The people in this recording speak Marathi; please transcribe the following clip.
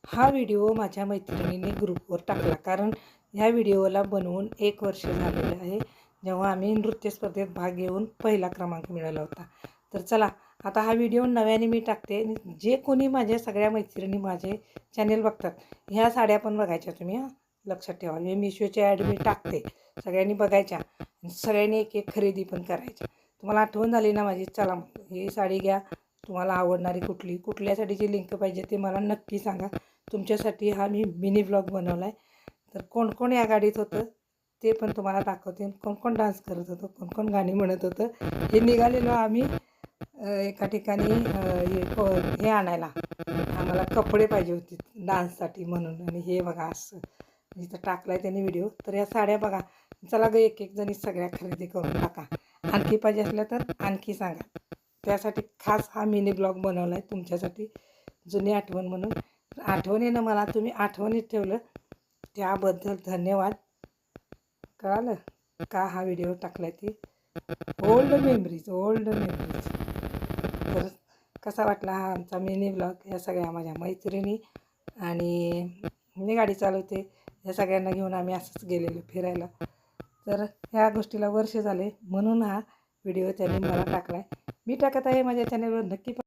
हा व्हिडिओ माझ्या मैत्रिणीने ग्रुपवर टाकला, कारण ह्या व्हिडिओला बनवून 1 वर्ष झालेलं आहे, जेव्हा आम्ही नृत्य स्पर्धेत भाग घेऊन पहिला क्रमांक मिळवला होता. तर चला, आता हा व्हिडिओ नव्याने मी टाकते. जे कोणी माझ्या सगळ्या मैत्रिणी माझे चॅनेल बघतात, ह्या साड्या पण बघायच्या तुम्ही हां, लक्षात ठेवा. मी मिशोची ॲड मी टाकते, सगळ्यांनी बघायच्या, सगळ्यांनी एक एक खरेदी पण करायच्या. तुम्हाला आठवण झाली ना माझी, चला ही साडी घ्या. तुम्हाला आवडणारी कुठल्या साडीची लिंक पाहिजे ते मला नक्की सांगा. तुमच्यासाठी हा मी मिनी ब्लॉग बनवला आहे. तर कोण कोण या गाडीत होतं ते पण तुम्हाला दाखवते. कोण कोण डान्स करत होतं, कोण कोण गाणी म्हणत होतं. हे निघालेलो आम्ही एका ठिकाणी हे आणायला. आम्हाला कपडे पाहिजे होते डान्ससाठी म्हणून. आणि हे बघा असं इथं टाकला आहे त्यांनी व्हिडिओ. तर या साड्या बघा. चला गं, एक एक जणी सगळ्या खरेदी करून टाका. आणखी पाहिजे असल्या तर आणखी सांगा. त्यासाठी खास हा मिनी ब्लॉग बनवला आहे तुमच्यासाठी, जुनी आठवण म्हणून. आठवणीनं मला तुम्ही आठवणीत ठेवलं त्याबद्दल धन्यवाद. कळालं का हा व्हिडिओ टाकला आहे ती ओल्ड मेमरीज. तर कसा वाटला हा आमचा मिनी ब्लॉग, या सगळ्या माझ्या मैत्रिणी आणि मी गाडी चालवते, या सगळ्यांना घेऊन आम्ही असंच गेलेलो फिरायला. तर ह्या गोष्टीला वर्ष झाले म्हणून हा व्हिडिओ त्यांनी मला टाकला आहे. मी टाकत आहे माझ्या चॅनलवर, नक्की